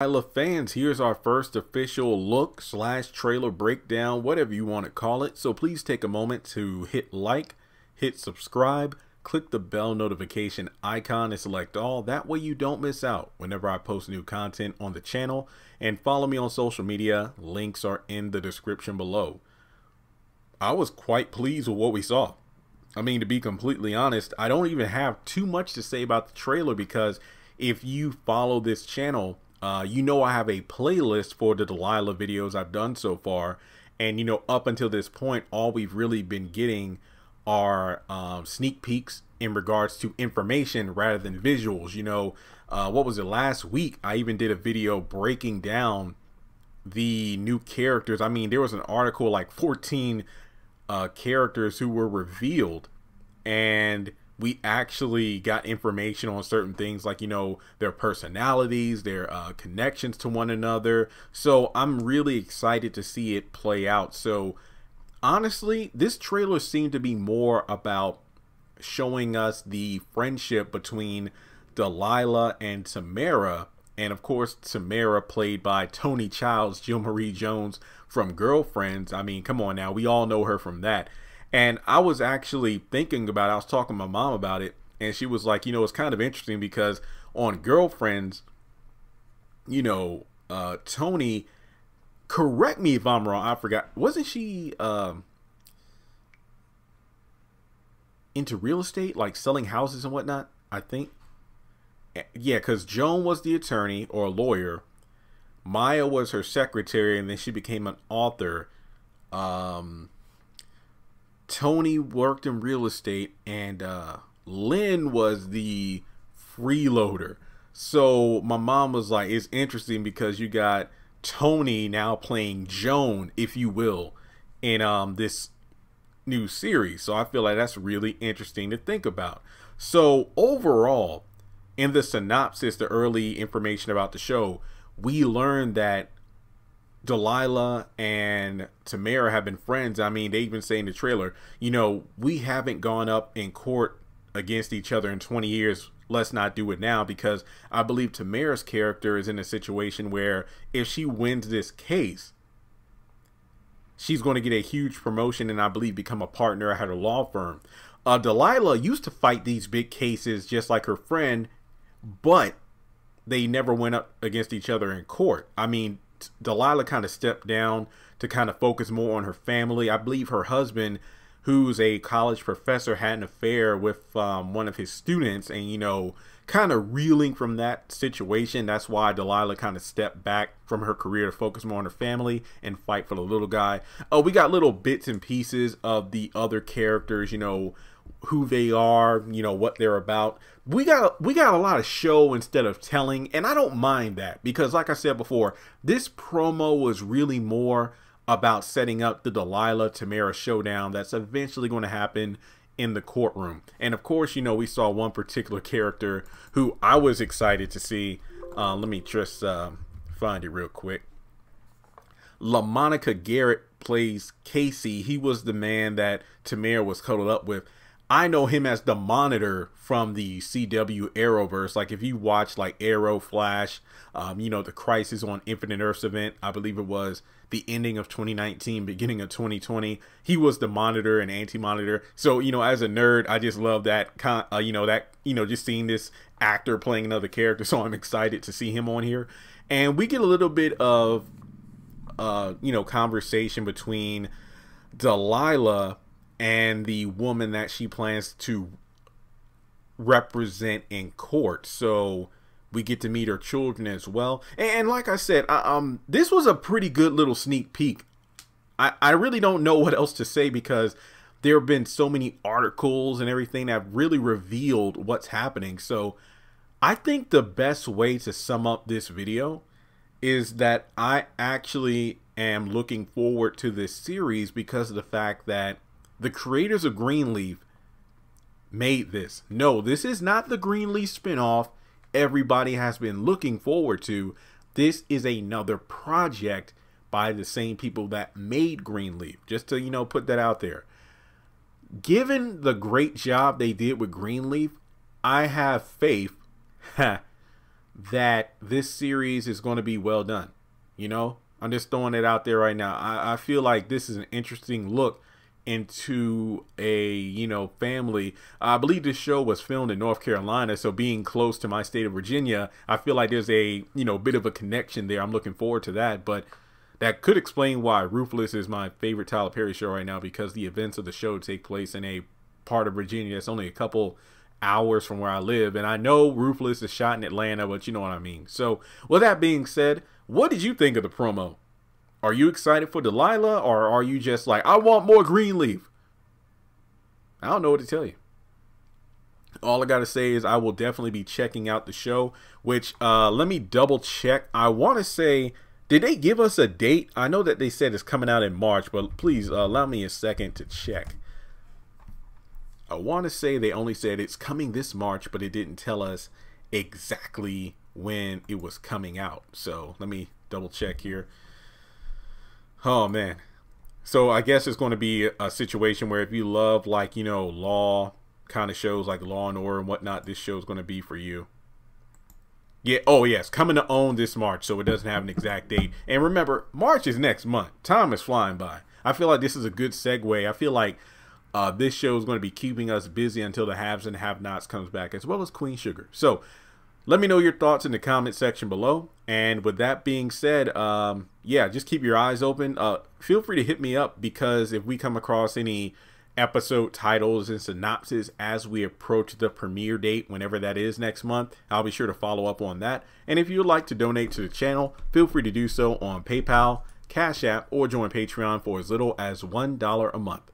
Delilah fans, here's our first official look slash trailer breakdown, whatever you want to call it. So please take a moment to hit like, hit subscribe, click the bell notification icon and select all. That way you don't miss out whenever I post new content on the channel. And follow me on social media. Links are in the description below. I was quite pleased with what we saw. I mean, to be completely honest, I don't even have too much to say about the trailer because if you follow this channel, you know I have a playlist for the Delilah videos I've done so far. And, you know, up until this point, all we've really been getting are sneak peeks in regards to information rather than visuals. You know, what was it, last week? I even did a video breaking down the new characters. I mean, there was an article like 14 characters who were revealed, and we actually got information on certain things like, you know, their personalities, their connections to one another. So I'm really excited to see it play out. So honestly, this trailer seemed to be more about showing us the friendship between Delilah and Tamara. And of course, Tamara, played by Tony Childs, Jill Marie Jones from Girlfriends. I mean, come on now, we all know her from that. And I was actually thinking about it. I was talking to my mom about it, and she was like, you know, it's kind of interesting because on Girlfriends, you know, Tony, correct me if I'm wrong, I forgot, wasn't she into real estate, like selling houses and whatnot? I think. Yeah, because Joan was the attorney or lawyer. Maya was her secretary, and then she became an author. Tony worked in real estate, and Lynn was the freeloader. So my mom was like, it's interesting because you got Tony now playing Joan, if you will, in this new series. So I feel like that's really interesting to think about. So overall, in the synopsis, the early information about the show, we learned that Delilah and Tamara have been friends. I mean, they even say in the trailer, you know, we haven't gone up in court against each other in 20 years. Let's not do it now, because I believe Tamara's character is in a situation where if she wins this case, she's going to get a huge promotion and I believe become a partner at her law firm. Delilah used to fight these big cases just like her friend, but they never went up against each other in court. I mean, Delilah kind of stepped down to kind of focus more on her family. I believe her husband, who's a college professor, had an affair with one of his students, and, you know, kind of reeling from that situation. That's why Delilah kind of stepped back from her career to focus more on her family and fight for the little guy. We got little bits and pieces of the other characters, you know, who they are, you know, what they're about. We got a lot of show instead of telling, and I don't mind that because, like I said before, this promo was really more about setting up the Delilah Tamara showdown that's eventually going to happen in the courtroom. And of course, you know, we saw one particular character who I was excited to see. Let me just find it real quick. LaMonica Garrett plays Casey. He was the man that Tamara was cuddled up with. I know him as the Monitor from the CW Arrowverse. Like if you watch like Arrow, Flash, you know, the Crisis on Infinite Earths event, I believe it was the ending of 2019, beginning of 2020. He was the Monitor and Anti-Monitor. So, you know, as a nerd, I just love that, just seeing this actor playing another character. So I'm excited to see him on here. And we get a little bit of, you know, conversation between Delilah and the woman that she plans to represent in court. So we get to meet her children as well. And like I said, this was a pretty good little sneak peek. I really don't know what else to say because there have been so many articles and everything that have really revealed what's happening. So I think the best way to sum up this video is that I actually am looking forward to this series because of the fact that the creators of Greenleaf made this. No, this is not the Greenleaf spinoff everybody has been looking forward to. This is another project by the same people that made Greenleaf. Just to, you know, put that out there. Given the great job they did with Greenleaf, I have faith that this series is going to be well done. You know, I'm just throwing it out there right now. I feel like this is an interesting look into a, you know, family. I believe this show was filmed in North Carolina, so being close to my state of Virginia, I feel like there's a, you know, bit of a connection there. I'm looking forward to that, but that could explain why Ruthless is my favorite Tyler Perry show right now, because the events of the show take place in a part of Virginia that's only a couple hours from where I live, and I know Ruthless is shot in Atlanta, but you know what I mean. So with that being said, what did you think of the promo? Are you excited for Delilah, or are you just like, I want more Greenleaf? I don't know what to tell you. All I got to say is I will definitely be checking out the show, which let me double check. I want to say, did they give us a date? I know that they said it's coming out in March, but please allow me a second to check. I want to say they only said it's coming this March, but it didn't tell us exactly when it was coming out. So let me double check here. Oh man. So I guess it's going to be a situation where if you love, like, you know, law kind of shows like Law and Order and whatnot, this show is going to be for you. Yeah. Oh yes. Coming to OWN this March. So it doesn't have an exact date. And remember, March is next month. Time is flying by. I feel like this is a good segue. I feel like this show is going to be keeping us busy until the haves and have-nots comes back, as well as Queen Sugar. So let me know your thoughts in the comment section below. And with that being said, yeah, just keep your eyes open. Feel free to hit me up, because if we come across any episode titles and synopsis as we approach the premiere date, whenever that is next month, I'll be sure to follow up on that. And if you would like to donate to the channel, feel free to do so on PayPal, Cash App, or join Patreon for as little as $1 a month.